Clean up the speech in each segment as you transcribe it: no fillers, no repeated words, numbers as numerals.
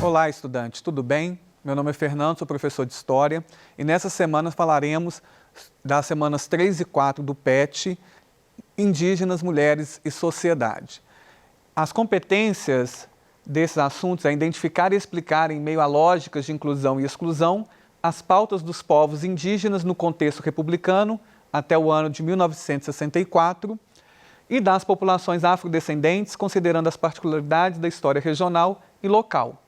Olá, estudantes, tudo bem? Meu nome é Fernando, sou professor de História e nessa semana falaremos das semanas 3 e 4 do PET, Indígenas, Mulheres e Sociedade. As competências desses assuntos é identificar e explicar em meio a lógicas de inclusão e exclusão as pautas dos povos indígenas no contexto republicano até o ano de 1964 e das populações afrodescendentes, considerando as particularidades da história regional e local.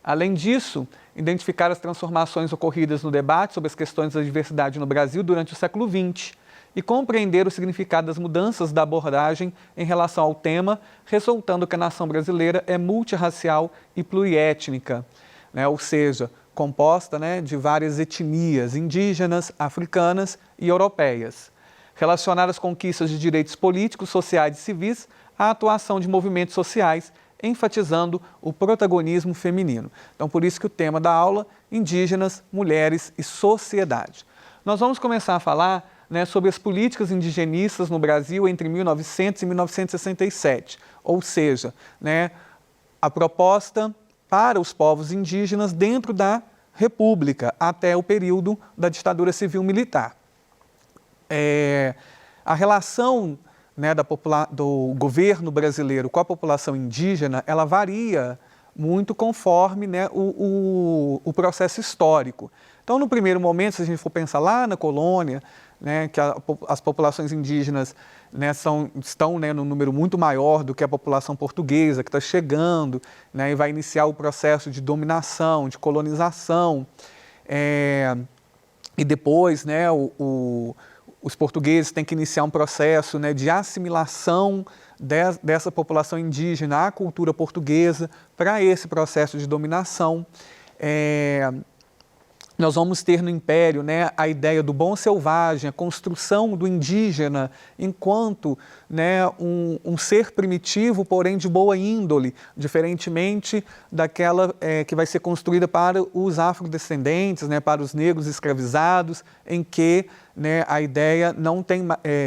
Além disso, identificar as transformações ocorridas no debate sobre as questões da diversidade no Brasil durante o século XX e compreender o significado das mudanças da abordagem em relação ao tema, ressaltando que a nação brasileira é multirracial e pluriétnica, ou seja, composta de várias etnias indígenas, africanas e europeias. Relacionar as conquistas de direitos políticos, sociais e civis à atuação de movimentos sociais, enfatizando o protagonismo feminino. Então, por isso que o tema da aula, Indígenas, Mulheres e Sociedade. Nós vamos começar a falar sobre as políticas indigenistas no Brasil entre 1900 e 1967, ou seja, a proposta para os povos indígenas dentro da República, até o período da ditadura civil-militar. A relação do governo brasileiro com a população indígena, ela varia muito conforme o processo histórico. Então, no primeiro momento, se a gente for pensar lá na colônia, que as populações indígenas estão num número muito maior do que a população portuguesa, que está chegando, e vai iniciar o processo de dominação, de colonização, e depois os portugueses têm que iniciar um processo de assimilação dessa população indígena à cultura portuguesa para esse processo de dominação. Nós vamos ter no Império a ideia do bom selvagem, a construção do indígena enquanto um ser primitivo, porém de boa índole, diferentemente daquela que vai ser construída para os afrodescendentes, para os negros escravizados, em que a ideia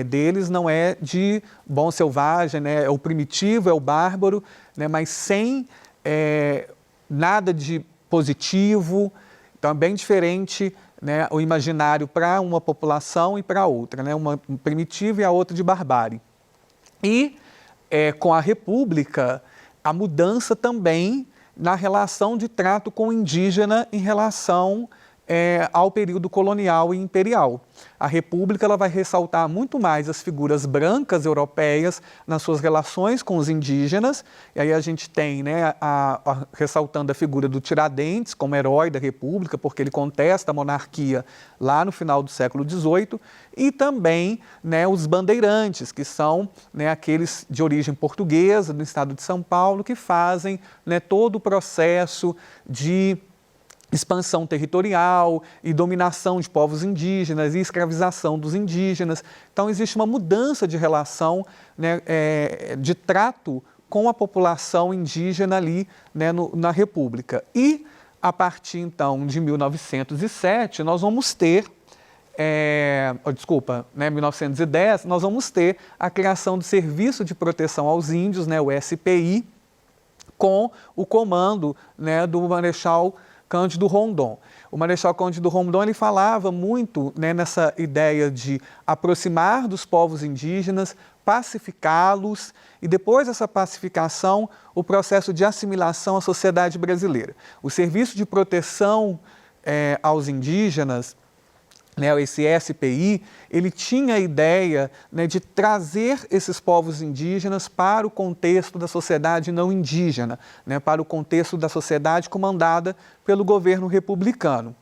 deles não é de bom selvagem, é o primitivo, é o bárbaro, mas sem nada de positivo. Então, é bem diferente o imaginário para uma população e para outra, uma primitiva e a outra de barbárie. E, com a República, a mudança também na relação de trato com o indígena em relação ao período colonial e imperial. A República ela vai ressaltar muito mais as figuras brancas europeias nas suas relações com os indígenas, e aí a gente tem ressaltando a figura do Tiradentes como herói da República, porque ele contesta a monarquia lá no final do século XVIII, e também os bandeirantes, que são aqueles de origem portuguesa, do estado de São Paulo, que fazem todo o processo de expansão territorial e dominação de povos indígenas e escravização dos indígenas. Então, existe uma mudança de relação, de trato com a população indígena ali na República. E, a partir, então, de 1907, nós vamos ter, 1910, nós vamos ter a criação do Serviço de Proteção aos Índios, o SPI, com o comando do Marechal Cândido Rondon. O Marechal Cândido Rondon ele falava muito nessa ideia de aproximar dos povos indígenas, pacificá-los e depois dessa pacificação, o processo de assimilação à sociedade brasileira. O Serviço de Proteção aos Indígenas, esse SPI, ele tinha a ideia de trazer esses povos indígenas para o contexto da sociedade não indígena, para o contexto da sociedade comandada pelo governo republicano.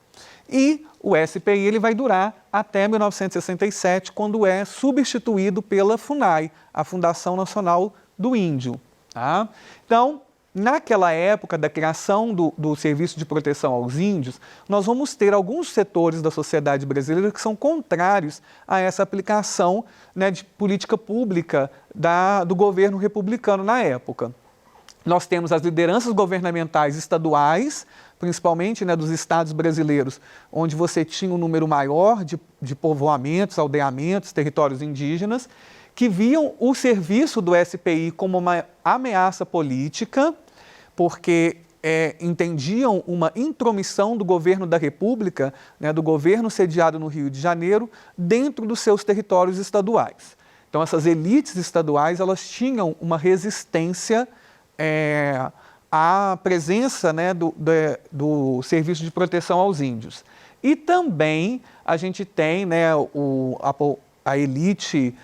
E o SPI ele vai durar até 1967, quando é substituído pela FUNAI, a Fundação Nacional do Índio. Tá? Então, naquela época da criação do Serviço de Proteção aos Índios, nós vamos ter alguns setores da sociedade brasileira que são contrários a essa aplicação de política pública do governo republicano na época. Nós temos as lideranças governamentais estaduais, principalmente dos estados brasileiros, onde você tinha um número maior de povoamentos, aldeamentos, territórios indígenas, que viam o serviço do SPI como uma ameaça política, porque entendiam uma intromissão do governo da República, né, do governo sediado no Rio de Janeiro, dentro dos seus territórios estaduais. Então, essas elites estaduais, elas tinham uma resistência à presença, né, do Serviço de Proteção aos Índios. E também a gente tem, né, a elite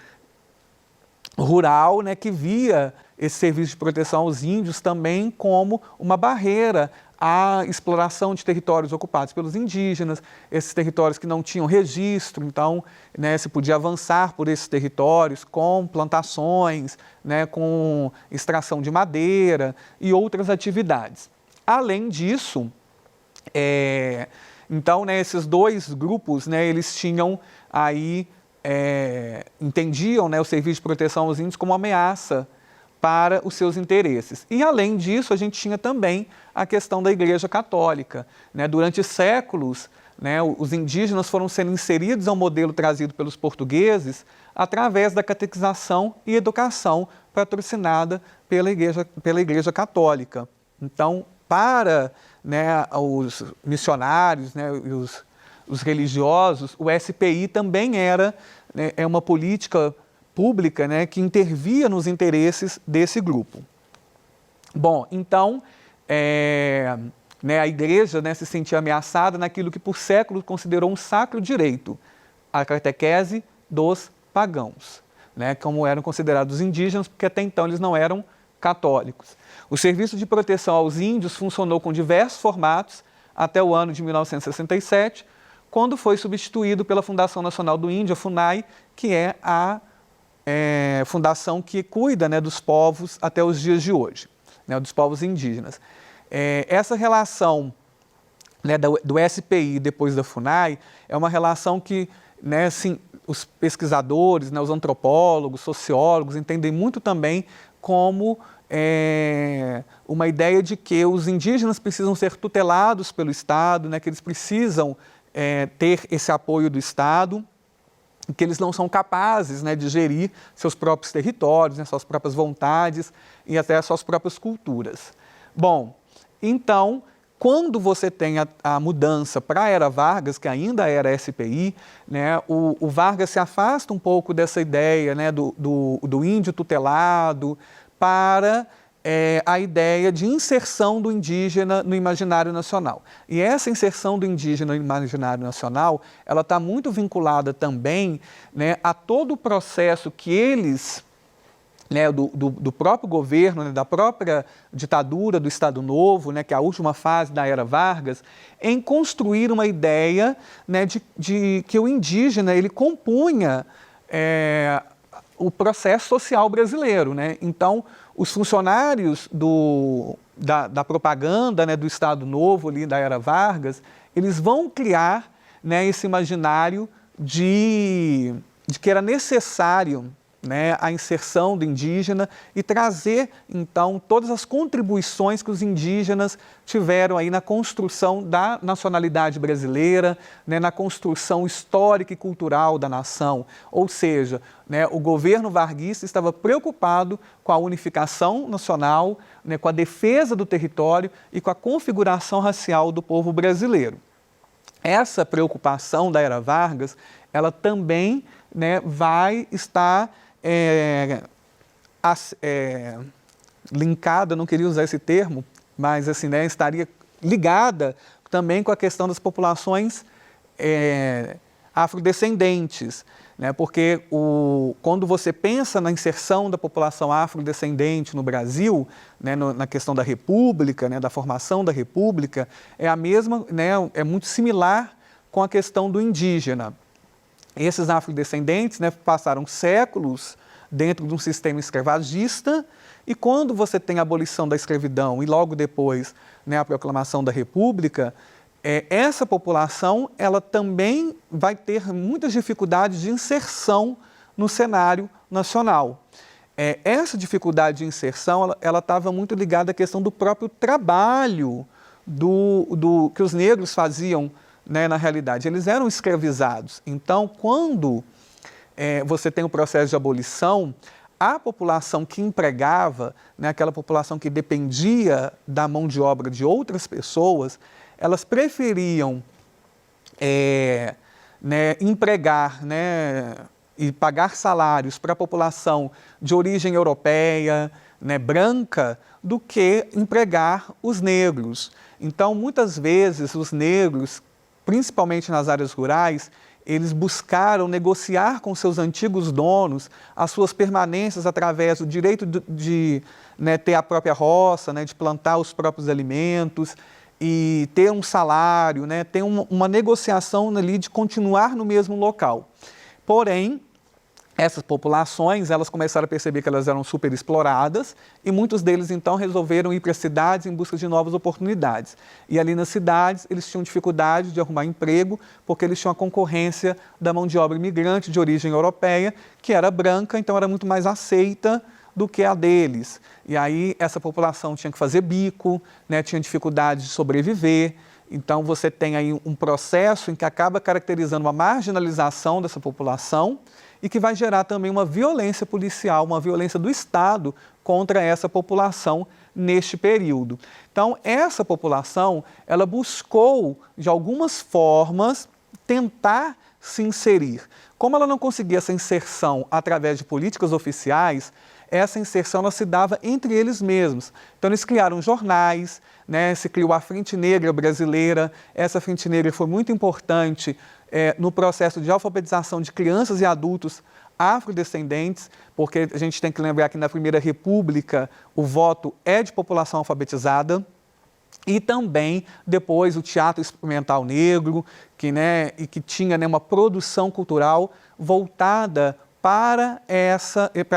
rural, né, que via esse serviço de proteção aos índios também como uma barreira à exploração de territórios ocupados pelos indígenas, esses territórios que não tinham registro, então, né, se podia avançar por esses territórios com plantações, né, com extração de madeira e outras atividades. Além disso, então, né, esses dois grupos, né, eles tinham aí, entendiam, né, o Serviço de Proteção aos Índios como uma ameaça para os seus interesses. E, além disso, a gente tinha também a questão da Igreja Católica, né? Durante séculos, né, os indígenas foram sendo inseridos ao modelo trazido pelos portugueses através da catequização e educação patrocinada pela Igreja Católica. Então, para, né, os missionários, né, e os religiosos, o SPI também era, né, uma política pública, né, que intervia nos interesses desse grupo. Bom, então, né, a igreja, né, se sentia ameaçada naquilo que por séculos considerou um sacro direito, a catequese dos pagãos, né, como eram considerados indígenas, porque até então eles não eram católicos. O Serviço de Proteção aos Índios funcionou com diversos formatos até o ano de 1967, quando foi substituído pela Fundação Nacional do Índio, a FUNAI, que é a fundação que cuida, né, dos povos até os dias de hoje, né, dos povos indígenas. Essa relação, né, do SPI depois da FUNAI é uma relação que, né, assim, os pesquisadores, né, os antropólogos, sociólogos entendem muito também como uma ideia de que os indígenas precisam ser tutelados pelo Estado, né, que eles precisam ter esse apoio do Estado, que eles não são capazes, né, de gerir seus próprios territórios, né, suas próprias vontades e até suas próprias culturas. Bom, então, quando você tem a mudança para a Era Vargas, que ainda era SPI, né, o Vargas se afasta um pouco dessa ideia, né, do índio tutelado para a ideia de inserção do indígena no imaginário nacional. E essa inserção do indígena no imaginário nacional, ela está muito vinculada também, né, a todo o processo que eles, né, do próprio governo, né, da própria ditadura do Estado Novo, né, que é a última fase da Era Vargas, em construir uma ideia, né, de que o indígena ele compunha o processo social brasileiro, né? Então, os funcionários da propaganda, né, do Estado Novo, ali, da Era Vargas, eles vão criar, né, esse imaginário de que era necessário, né, a inserção do indígena e trazer, então, todas as contribuições que os indígenas tiveram aí na construção da nacionalidade brasileira, né, na construção histórica e cultural da nação. Ou seja, né, o governo varguista estava preocupado com a unificação nacional, né, com a defesa do território e com a configuração racial do povo brasileiro. Essa preocupação da Era Vargas, ela também, né, vai estar linkada, não queria usar esse termo, mas assim, né, estaria ligada também com a questão das populações afrodescendentes, né, porque quando você pensa na inserção da população afrodescendente no Brasil, né, na questão da República, né, da formação da República, é a mesma, né, é muito similar com a questão do indígena. Esses afrodescendentes, né, passaram séculos dentro de um sistema escravagista e quando você tem a abolição da escravidão e logo depois, né, a proclamação da República, essa população ela também vai ter muitas dificuldades de inserção no cenário nacional. Essa dificuldade de inserção ela estava muito ligada à questão do próprio trabalho que os negros faziam, né, na realidade. Eles eram escravizados. Então, quando você tem o processo de abolição, a população que empregava, né, aquela população que dependia da mão de obra de outras pessoas, elas preferiam empregar, né, e pagar salários para a população de origem europeia, né, branca, do que empregar os negros. Então, muitas vezes, os negros, principalmente nas áreas rurais, eles buscaram negociar com seus antigos donos as suas permanências através do direito de ter a própria roça, né, de plantar os próprios alimentos e ter um salário, né, ter uma negociação ali de continuar no mesmo local. Porém, essas populações, elas começaram a perceber que elas eram super exploradas e muitos deles, então, resolveram ir para as cidades em busca de novas oportunidades. E ali nas cidades, eles tinham dificuldade de arrumar emprego porque eles tinham a concorrência da mão de obra imigrante de origem europeia, que era branca, então era muito mais aceita do que a deles. E aí, essa população tinha que fazer bico, né, tinha dificuldade de sobreviver. Então, você tem aí um processo em que acaba caracterizando uma marginalização dessa população e que vai gerar também uma violência policial, uma violência do Estado contra essa população neste período. Então, essa população, ela buscou, de algumas formas, tentar se inserir. Como ela não conseguia essa inserção através de políticas oficiais, essa inserção ela se dava entre eles mesmos. Então, eles criaram jornais, né, se criou a Frente Negra Brasileira. Essa Frente Negra foi muito importante no processo de alfabetização de crianças e adultos afrodescendentes, porque a gente tem que lembrar que na Primeira República o voto é de população alfabetizada. E também, depois, o Teatro Experimental Negro, que tinha, né, uma produção cultural voltada para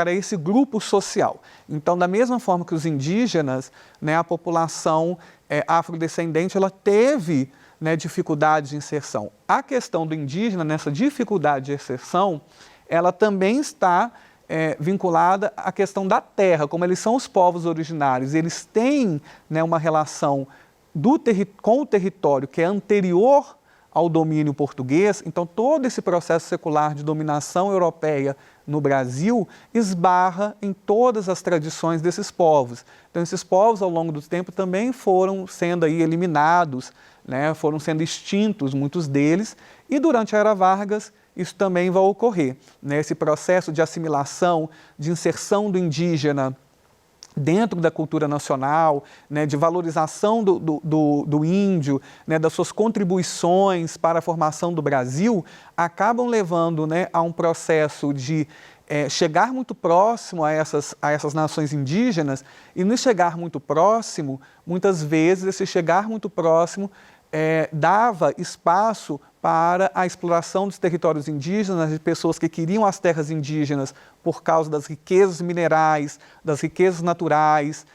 esse grupo social. Então, da mesma forma que os indígenas, né, a população afrodescendente, ela teve, né, dificuldade de inserção. A questão do indígena, nessa dificuldade de inserção, ela também está vinculada à questão da terra, como eles são os povos originários, eles têm, né, uma relação com o território que é anterior ao domínio português. Então, todo esse processo secular de dominação europeia no Brasil esbarra em todas as tradições desses povos. Então, esses povos, ao longo do tempo, também foram sendo aí eliminados, né, foram sendo extintos, muitos deles, e durante a Era Vargas isso também vai ocorrer, né, esse processo de assimilação, de inserção do indígena dentro da cultura nacional, né, de valorização do índio, né, das suas contribuições para a formação do Brasil, acabam levando, né, a um processo de chegar muito próximo a essas nações indígenas. E no chegar muito próximo, muitas vezes esse chegar muito próximo dava espaço para a exploração dos territórios indígenas, de pessoas que queriam as terras indígenas por causa das riquezas minerais, das riquezas naturais,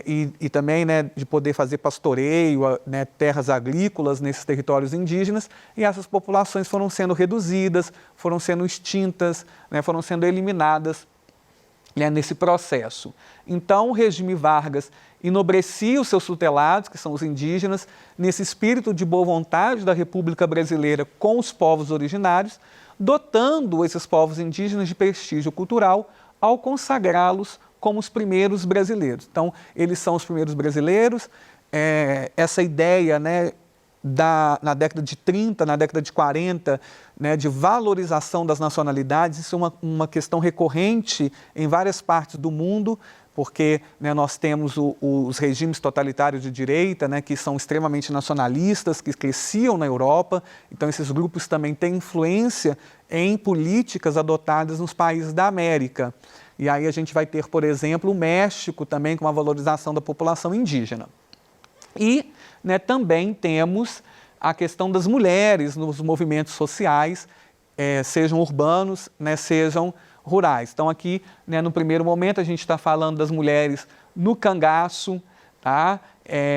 e também, né, de poder fazer pastoreio, né, terras agrícolas nesses territórios indígenas, e essas populações foram sendo reduzidas, foram sendo extintas, né, foram sendo eliminadas, né, nesse processo. Então, o regime Vargas enobrecia os seus tutelados, que são os indígenas, nesse espírito de boa vontade da República Brasileira com os povos originários, dotando esses povos indígenas de prestígio cultural ao consagrá-los como os primeiros brasileiros. Então, eles são os primeiros brasileiros. Essa ideia, né, na década de 30, na década de 40, né, de valorização das nacionalidades, isso é uma questão recorrente em várias partes do mundo, porque, né, nós temos os regimes totalitários de direita, né, que são extremamente nacionalistas, que cresciam na Europa. Então, esses grupos também têm influência em políticas adotadas nos países da América. E aí a gente vai ter, por exemplo, o México também com a valorização da população indígena. E, né, também temos a questão das mulheres nos movimentos sociais, sejam urbanos, né, sejam rurais. Então, aqui, né, no primeiro momento, a gente está falando das mulheres no cangaço, tá?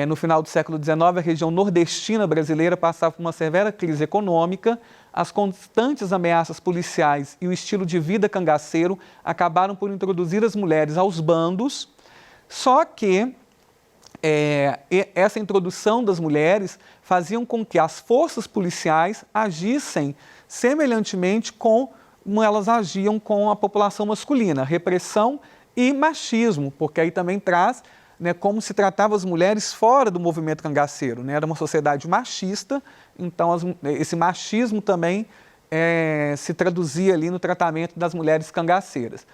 No final do século XIX, a região nordestina brasileira passava por uma severa crise econômica. As constantes ameaças policiais e o estilo de vida cangaceiro acabaram por introduzir as mulheres aos bandos, só que essa introdução das mulheres faziam com que as forças policiais agissem semelhantemente com como elas agiam com a população masculina, repressão e machismo, porque aí também traz, né, como se tratava as mulheres fora do movimento cangaceiro, né? Era uma sociedade machista, então esse machismo também se traduzia ali no tratamento das mulheres cangaceiras.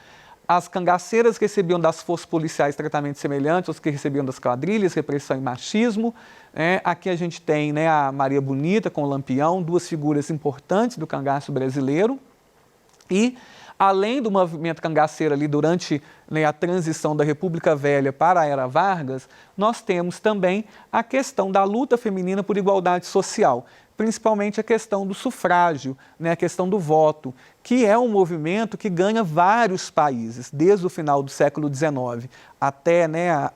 As cangaceiras recebiam das forças policiais tratamento semelhante aos que recebiam das quadrilhas, repressão e machismo. Aqui a gente tem, né, a Maria Bonita com o Lampião, duas figuras importantes do cangaço brasileiro. E, além do movimento cangaceiro ali durante, né, a transição da República Velha para a Era Vargas, nós temos também a questão da luta feminina por igualdade social, principalmente a questão do sufrágio, né, a questão do voto, que é um movimento que ganha vários países, desde o final do século XIX até, né,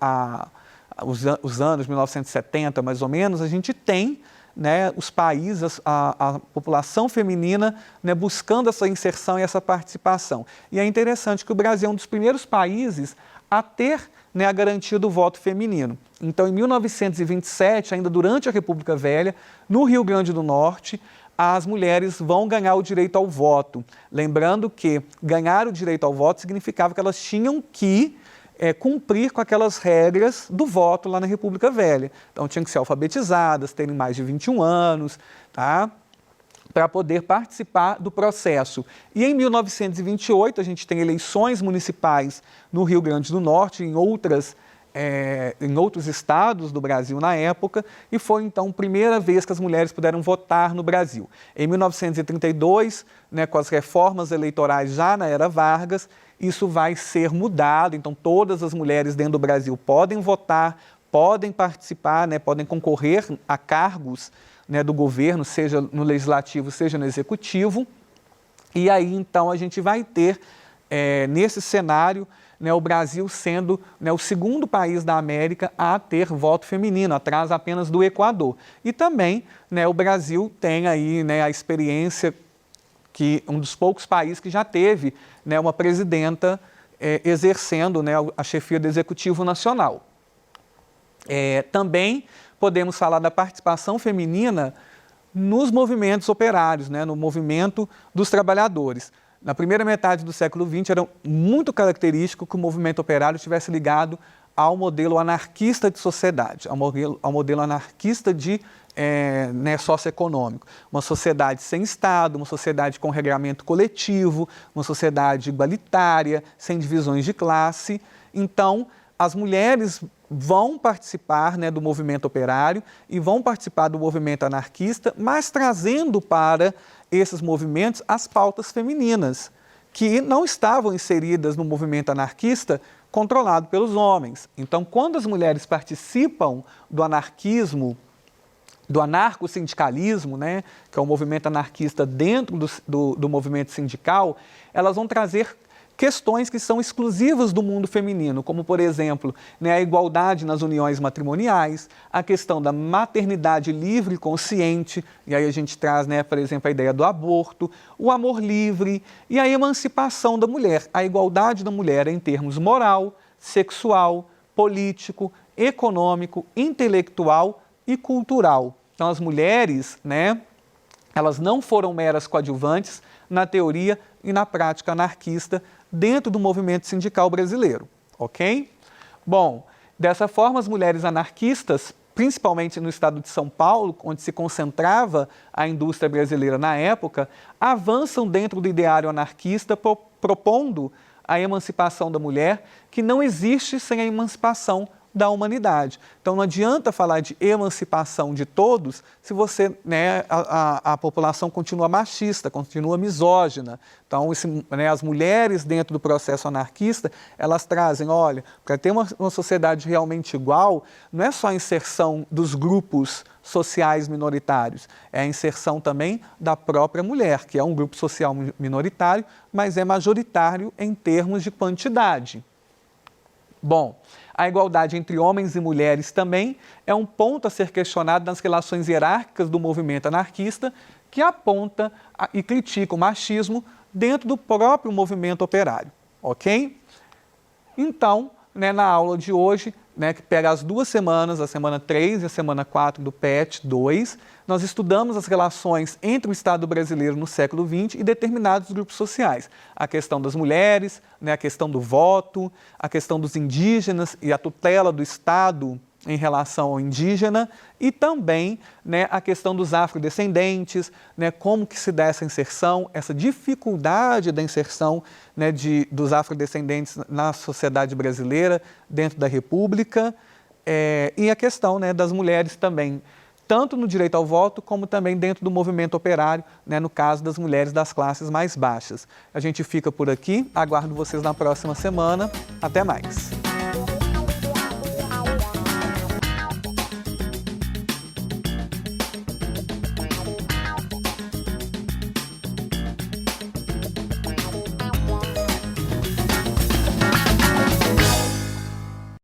os anos 1970, mais ou menos, a gente tem, né, os países, a população feminina, né, buscando essa inserção e essa participação. E é interessante que o Brasil é um dos primeiros países a ter, né, a garantia do voto feminino. Então, em 1927, ainda durante a República Velha, no Rio Grande do Norte, as mulheres vão ganhar o direito ao voto. Lembrando que ganhar o direito ao voto significava que elas tinham que cumprir com aquelas regras do voto lá na República Velha. Então, tinham que ser alfabetizadas, terem mais de 21 anos, tá? Para poder participar do processo. E em 1928, a gente tem eleições municipais no Rio Grande do Norte, em outros estados do Brasil na época, e foi então a primeira vez que as mulheres puderam votar no Brasil. Em 1932, né, com as reformas eleitorais já na era Vargas, isso vai ser mudado, então todas as mulheres dentro do Brasil podem votar, podem participar, né, podem concorrer a cargos, né, do governo, seja no legislativo, seja no executivo. E aí, então, a gente vai ter, nesse cenário, né, o Brasil sendo, né, o segundo país da América a ter voto feminino, atrás apenas do Equador. E também, né, o Brasil tem aí, né, a experiência que um dos poucos países que já teve, né, uma presidenta exercendo, né, a chefia do Executivo Nacional. Também podemos falar da participação feminina nos movimentos operários, né, no movimento dos trabalhadores. Na primeira metade do século XX, era muito característico que o movimento operário estivesse ligado ao modelo anarquista de sociedade, ao modelo anarquista de né, socioeconômico. Uma sociedade sem Estado, uma sociedade com regramento coletivo, uma sociedade igualitária, sem divisões de classe. Então, as mulheres vão participar, né, do movimento operário e vão participar do movimento anarquista, mas trazendo para esses movimentos as pautas femininas, que não estavam inseridas no movimento anarquista controlado pelos homens. Então, quando as mulheres participam do anarquismo, do anarcossindicalismo, né, que é o movimento anarquista dentro do movimento sindical, elas vão trazer questões que são exclusivas do mundo feminino, como, por exemplo, né, a igualdade nas uniões matrimoniais, a questão da maternidade livre e consciente, e aí a gente traz, né, por exemplo, a ideia do aborto, o amor livre e a emancipação da mulher, a igualdade da mulher em termos moral, sexual, político, econômico, intelectual e cultural. Então, as mulheres, né, elas não foram meras coadjuvantes na teoria e na prática anarquista dentro do movimento sindical brasileiro, ok? Bom, dessa forma, as mulheres anarquistas, principalmente no estado de São Paulo, onde se concentrava a indústria brasileira na época, avançam dentro do ideário anarquista, propondo a emancipação da mulher, que não existe sem a emancipação da humanidade. Então, não adianta falar de emancipação de todos se você, né, a população continua machista, continua misógina. Então, né, as mulheres dentro do processo anarquista, elas trazem, olha, para ter uma sociedade realmente igual, não é só a inserção dos grupos sociais minoritários, é a inserção também da própria mulher, que é um grupo social minoritário, mas é majoritário em termos de quantidade. Bom, a igualdade entre homens e mulheres também é um ponto a ser questionado nas relações hierárquicas do movimento anarquista, que aponta e critica o machismo dentro do próprio movimento operário, ok? Então, né, na aula de hoje, né, que pega as 2 semanas, a semana 3 e a semana 4 do PET 2. Nós estudamos as relações entre o Estado brasileiro no século XX e determinados grupos sociais. A questão das mulheres, né, a questão do voto, a questão dos indígenas e a tutela do Estado em relação ao indígena e também, né, a questão dos afrodescendentes, né, como que se dá essa inserção, essa dificuldade da inserção, né, dos afrodescendentes na sociedade brasileira, dentro da República, e a questão, né, das mulheres também, tanto no direito ao voto, como também dentro do movimento operário, né, no caso das mulheres das classes mais baixas. A gente fica por aqui, aguardo vocês na próxima semana. Até mais!